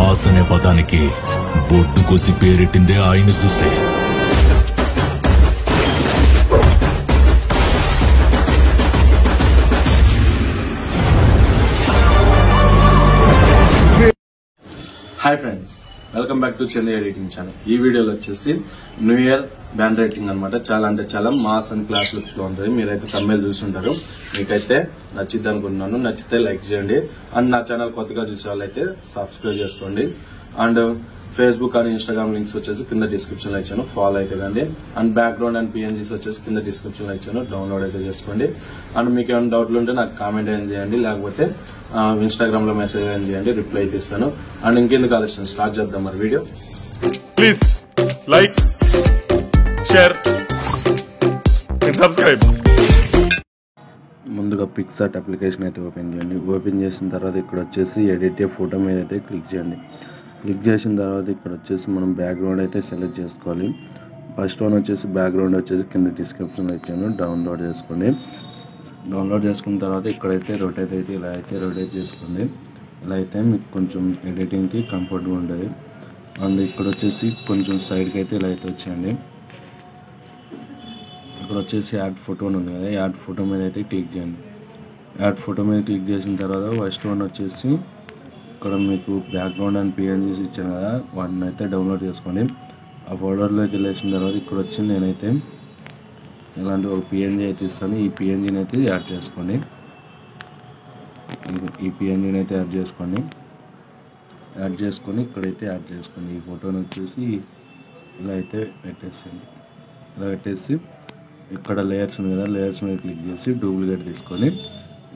Mass అనే పదానికి బొట్టు కోసి పేరెట్టిందే ఆయన చూసే. Hi friends, welcome back to Chandra editing channel. ఈ వీడియోలో వచ్చేసి న్యూ ఇయర్ బ్యాండ్ రైటింగ్ అనమాట. చాలా అంటే చాలా మాస్ అండ్ క్లాస్ లుక్స్ లో ఉంటుంది. మీరైతే తమిళ చూస్తుంటారు, మీకైతే నచ్చిద్ది అనుకుంటున్నాను. నచ్చితే లైక్ చేయండి అండ్ నా ఛానల్ కొత్తగా చూసే వాళ్ళైతే సబ్స్క్రైబ్ చేసుకోండి. And Facebook and Instagram links వచ్చేసి కింద డిస్క్రిప్షన్ లో ఇచ్చాను, ఫాలో అయితే కండి. అండ్ బ్యాక్గ్రౌండ్ అండ్ పిఎన్జీస్ వచ్చేసి కింద డిస్క్రిప్షన్ లో ఇచ్చాను, డౌన్లోడ్ అయితే చేసుకోండి. అండ్ మీకు ఏమైనా డౌట్లు ఉంటే నాకు కామెంట్ ఏం చేయండి, లేకపోతే ఇన్స్టాగ్రామ్ లో మెసేజ్ ఏం చేయండి, రిప్లై అయితే ఇస్తాను. అండ్ ఇంకెందుకు ఆలస్యం, స్టార్ట్ చేద్దాం మరి video. Please like, share and subscribe. ముందుగా పిక్సార్ట్ అప్లికేషన్ అయితే ఓపెన్ చేయండి. ఓపెన్ చేసిన తర్వాత ఇక్కడ వచ్చేసి ఎడిట్ ఏ ఫోటో మీద అయితే క్లిక్ చేయండి. క్లిక్ చేసిన తర్వాత ఇక్కడ వచ్చేసి మనం బ్యాక్గ్రౌండ్ అయితే సెలెక్ట్ చేసుకోవాలి. ఫస్ట్ వన్ వచ్చేసి బ్యాక్గ్రౌండ్ వచ్చేసి కింద డిస్క్రిప్షన్లో ఇచ్చాను, డౌన్లోడ్ చేసుకోండి. డౌన్లోడ్ చేసుకున్న తర్వాత ఇక్కడైతే రొటేట్ అయితే ఇలా అయితే రొటేట్ చేసుకోండి. ఇలా అయితే మీకు కొంచెం ఎడిటింగ్కి కంఫర్ట్గా ఉంటుంది. అండ్ ఇక్కడ వచ్చేసి కొంచెం సైడ్కి అయితే ఇలా అయితే వచ్చేయండి. ఇక్కడ వచ్చేసి యాడ్ ఫోటో ఉంది కదా, యాడ్ ఫోటో మీద అయితే క్లిక్ చేయండి. యాడ్ ఫోటో మీద క్లిక్ చేసిన తర్వాత ఫస్ట్ వన్ వచ్చేసి ఇక్కడ మీకు బ్యాక్గ్రౌండ్ అండ్ పిఎన్జీస్ ఇచ్చాను కదా, వాటిని అయితే డౌన్లోడ్ చేసుకోండి. ఆ ఫోల్డర్లోకి వెళ్ళేసిన తర్వాత ఇక్కడ వచ్చి నేనైతే ఇలాంటి ఒక పిఎన్జీ అయితే ఇస్తాను. ఈ పిఎన్జీని అయితే యాడ్ చేసుకోండి. ఈ పిఎన్జీని అయితే యాడ్ చేసుకోండి. యాడ్ చేసుకొని ఇక్కడైతే యాడ్ చేసుకోండి. ఈ ఫోటోని వచ్చేసి ఇలా అయితే పెట్టేసేయండి. ఇలా పెట్టేసి ఇక్కడ లేయర్స్ ఉంది కదా, లేయర్స్ మీద క్లిక్ చేసి డూప్లికేట్ తీసుకొని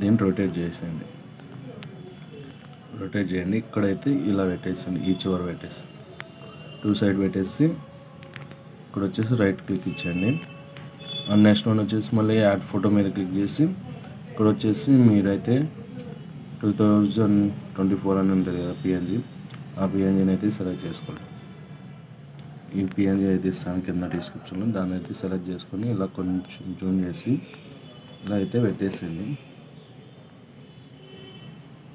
దీన్ని రొటేట్ చేసేయండి. రొటేట్ చేయండి. ఇక్కడైతే ఇలా పెట్టేసేయండి, ఈ చివర పెట్టేసి టూ సైడ్ పెట్టేసి ఇక్కడ వచ్చేసి రైట్ క్లిక్ ఇచ్చేయండి. అండ్ నెక్స్ట్ వన్ వచ్చేసి మళ్ళీ యాడ్ ఫోటో మీద క్లిక్ చేసి ఇక్కడ వచ్చేసి మీరైతే 2024 అని ఉంటుంది కదా పిఎన్జీ, ఆ పిఎన్జీని అయితే సెలెక్ట్ చేసుకోండి. ఈ పిఎన్జీ అయితే ఇస్తాను కింద డిస్క్రిప్షన్లో, దాన్ని అయితే సెలెక్ట్ చేసుకొని ఇలా కొంచెం జూమ్ చేసి ఇలా అయితే పెట్టేసేయండి.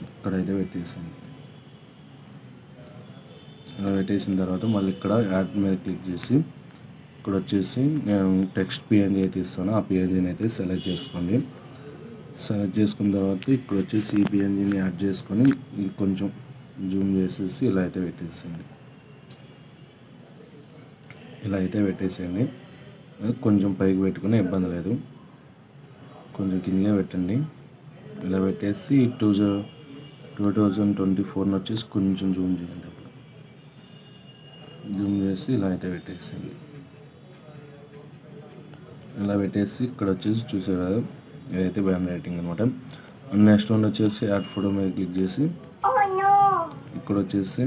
ఇక్కడైతే పెట్టేసాను. ఇలా పెట్టేసిన తర్వాత మళ్ళీ ఇక్కడ యాడ్ మీద క్లిక్ చేసి ఇక్కడ వచ్చేసి నేను టెక్స్ట్ పిఎన్జీ అయితే ఇస్తాను, ఆ పిఎన్జీని అయితే సెలెక్ట్ చేసుకోండి. సెలెక్ట్ చేసుకున్న తర్వాత ఇక్కడ వచ్చేసి ఈ పిఎన్జీని యాడ్ చేసుకొని కొంచెం జూమ్ చేసేసి ఇలా అయితే పెట్టేసేయండి. ఇలా అయితే పెట్టేసేయండి. కొంచెం పైకి పెట్టుకునే ఇబ్బంది లేదు, కొంచెం కిందగా పెట్టండి. ఇలా పెట్టేసి 2024 వచ్చేసి కొంచెం జూమ్ చేయండి. జూమ్ చేసి ఇలా అయితే పెట్టేసేయండి. ఇలా పెట్టేసి ఇక్కడ వచ్చేసి చూసారు కదా, ఇదైతే బ్యాండ్ రైటింగ్ అనమాట. నెక్స్ట్ వన్ వచ్చేసి యాడ్ ఫోటో మీద క్లిక్ చేసి ఇక్కడ వచ్చేసి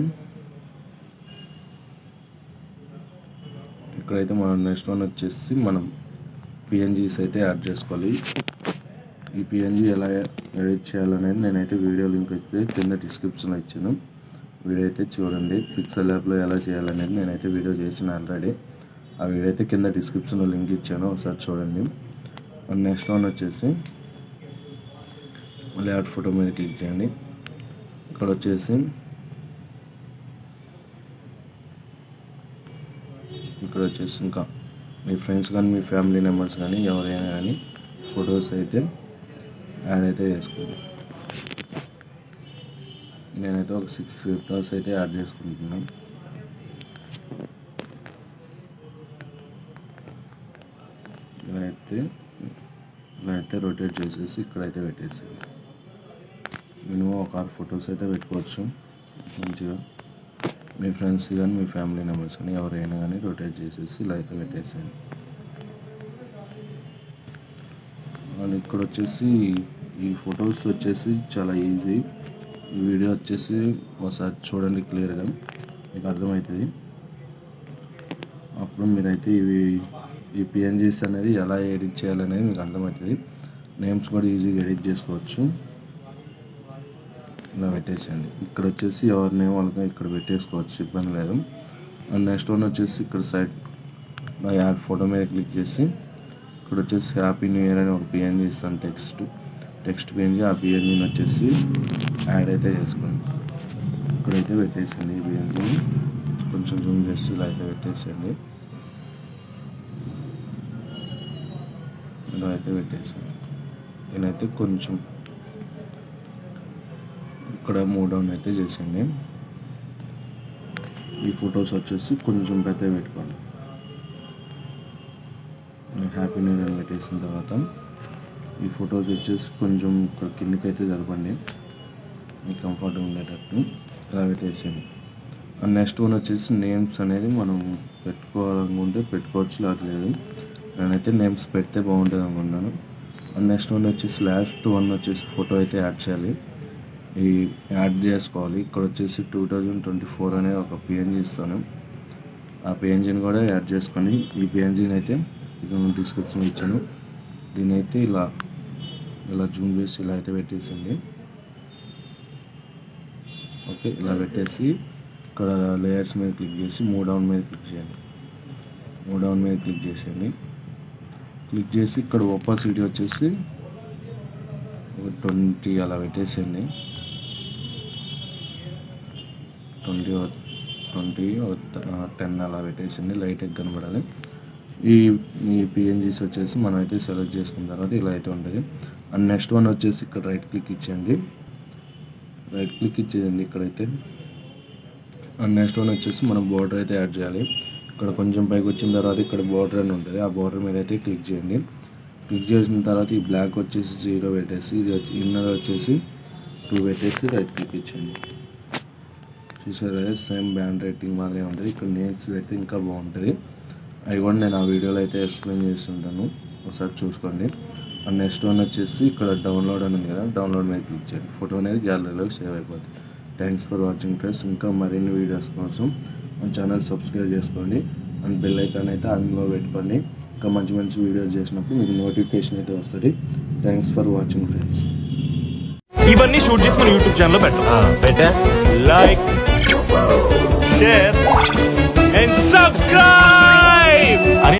ఇక్కడైతే మనం నెక్స్ట్ వన్ వచ్చేసి మనం పిఎన్జీస్ అయితే యాడ్ చేసుకోవాలి. ఈ పిఎన్జీ ఎలా ఎడిట్ చేయాలనేది నేనైతే వీడియో లింక్ అయితే కింద డిస్క్రిప్షన్లో ఇచ్చాను, వీడియో అయితే చూడండి. పిక్సెల్ యాప్లో ఎలా చేయాలనేది నేనైతే వీడియో చేసిన ఆల్రెడీ, ఆ వీడియో అయితే కింద డిస్క్రిప్షన్లో లింక్ ఇచ్చాను, ఒకసారి చూడండి. అండ్ నెక్స్ట్ వన్ వచ్చేసి మళ్ళీ యాడ్ ఫోటో మీద క్లిక్ చేయండి. ఇక్కడ వచ్చేసి ఇంకా మీ ఫ్రెండ్స్ కానీ మీ ఫ్యామిలీ మెంబర్స్ కానీ ఎవరైనా కానీ ఫొటోస్ అయితే యాడ్ అయితే చేసుకోండి. నేనైతే ఒక 6 ఫొటోస్ అయితే యాడ్ చేసుకుంటున్నాను. ఇలా అయితే రొటేట్ చేసేసి ఇక్కడైతే పెట్టేసి మినిమం ఒక 6 ఫొటోస్ అయితే పెట్టుకోవచ్చు మంచిగా. మీ ఫ్రెండ్స్ కానీ మీ ఫ్యామిలీ మెంబర్స్ కానీ ఎవరైనా కానీ రొటేట్ చేసేసి ఇలా అయితే పెట్టేసేయండి. అండ్ ఇక్కడ వచ్చేసి ఈ ఫొటోస్ వచ్చేసి చాలా ఈజీ. ఈ వీడియో వచ్చేసి ఒకసారి చూడండి, క్లియర్గా మీకు అర్థమవుతుంది. అప్పుడు మీరైతే ఈ పిఎన్జీస్ అనేది ఎలా ఎడిట్ చేయాలనేది మీకు అర్థమవుతుంది. నేమ్స్ కూడా ఈజీగా ఎడిట్ చేసుకోవచ్చు. ఇలా పెట్టేసేయండి. ఇక్కడ వచ్చేసి ఎవరి నేమ్ వాళ్ళకి ఇక్కడ పెట్టేసుకోవచ్చు, ఇబ్బంది లేదు. అండ్ నెక్స్ట్ వన్ వచ్చేసి ఇక్కడ సైడ్ యాడ్ ఫోటో మీద క్లిక్ చేసి ఇక్కడ వచ్చేసి హ్యాపీ న్యూ ఇయర్ అని ఒక పిఎన్జీ ఇస్తాను, టెక్స్ట్ పిఎన్జీ. ఆ పిఎన్జీని వచ్చేసి యాడ్ అయితే చేసుకోండి. ఇక్కడైతే పెట్టేసండి. ఈ బియ్యంని కొంచెం జూమ్ చేసి ఇలా అయితే పెట్టేసండి. ఇలా అయితే పెట్టేసాను. నేనైతే కొంచెం ఇక్కడ మూవ్ డౌన్ అయితే చేసేయండి. ఈ ఫొటోస్ వచ్చేసి కొంచెం పెద్దగా పెట్టుకోండి. హ్యాపీ న్యూ ఇయర్ పెట్టేసిన తర్వాత ఈ ఫొటోస్ వచ్చేసి కొంచెం ఇక్కడ కిందకైతే జరపండి, మీకు కంఫర్ట్గా ఉండేటట్టు ఇలా పెట్టేసేయండి. అండ్ నెక్స్ట్ వన్ వచ్చేసి నేమ్స్ అనేది మనం పెట్టుకోవాలనుకుంటే పెట్టుకోవచ్చు, లేదు నేనైతే నేమ్స్ పెడితే బాగుంటుంది అనుకున్నాను. అండ్ నెక్స్ట్ వన్ వచ్చేసి లాస్ట్ వన్ వచ్చేసి ఫోటో అయితే యాడ్ చేయాలి. ఈ యాడ్ చేసుకోవాలి. ఇక్కడ వచ్చేసి 2024 అనే ఒక పిఎన్జీ ఇస్తాను. ఆ పిఎన్జీని కూడా యాడ్ చేసుకొని ఈ పిఎన్జీని అయితే డిస్క్రిప్షన్ ఇచ్చాను. దీని అయితే ఇలా జూమ్ చేసి ఇలా అయితే పెట్టేసింది. ఓకే, ఇలా పెట్టేసి ఇక్కడ లేయర్స్ మీద క్లిక్ చేసి మూవ్ డౌన్ మీద క్లిక్ చేయండి. మూవ్ డౌన్ మీద క్లిక్ చేసేయండి. క్లిక్ చేసి ఇక్కడ ఒపాసిటీ వచ్చేసి 20 అలా పెట్టేసేయండి. 10 అలా పెట్టేసింది. లైట్గా కనబడాలి. ఈ పిఎన్జీస్ వచ్చేసి మనం అయితే సెలెక్ట్ చేసుకున్న తర్వాత ఇలా అయితే ఉంటుంది. అండ్ నెక్స్ట్ వన్ వచ్చేసి ఇక్కడ రైట్ క్లిక్ ఇచ్చేయండి. ఇక్కడైతే. అండ్ నెక్స్ట్ వన్ వచ్చేసి మనం బార్డర్ అయితే యాడ్ చేయాలి. ఇక్కడ కొంచెం పైకి వచ్చిన తర్వాత ఇక్కడ బార్డర్ అని ఉంటుంది. ఆ బార్డర్ మీద అయితే క్లిక్ చేయండి. క్లిక్ చేసిన తర్వాత ఈ బ్లాక్ వచ్చేసి 0 పెట్టేసి, ఇది ఇన్నర్ వచ్చేసి 2 పెట్టేసి రైట్ క్లిక్ ఇచ్చేయండి. చూసారు కదా, సేమ్ బ్యాండ్ రైటింగ్ మాదిరే ఉంటుంది. ఇక్కడ నేమ్స్ పెడితే ఇంకా బాగుంటుంది. అవి కూడా నేను ఆ వీడియోలో అయితే ఎక్స్ప్లెయిన్ చేస్తుంటాను, ఒకసారి చూసుకోండి. అండ్ నెక్స్ట్ వన్ వచ్చేసి ఇక్కడ డౌన్లోడ్ అని ఉంది కదా, డౌన్లోడ్ మీద క్లిక్ చేయండి. ఫోటో అనేది గ్యాలరీలో సేవ్ అయిపోతుంది. Thanks for watching friends. ఇంకా మరిన్ని వీడియోస్ కోసం మన ఛానల్ సబ్స్క్రైబ్ చేసుకోండి. అండ్ బెల్ ఐకాన్ అయితే అందులో పెట్టుకోండి. ఇంకా మంచి వీడియోస్ చేసినప్పుడు మీకు నోటిఫికేషన్ అయితే వస్తుంది. Thanks for watching friends. ఇవన్నీ షూట్ చేసి మన యూట్యూబ్ ఛానల్లో పెట్టా. Like, share and subscribe.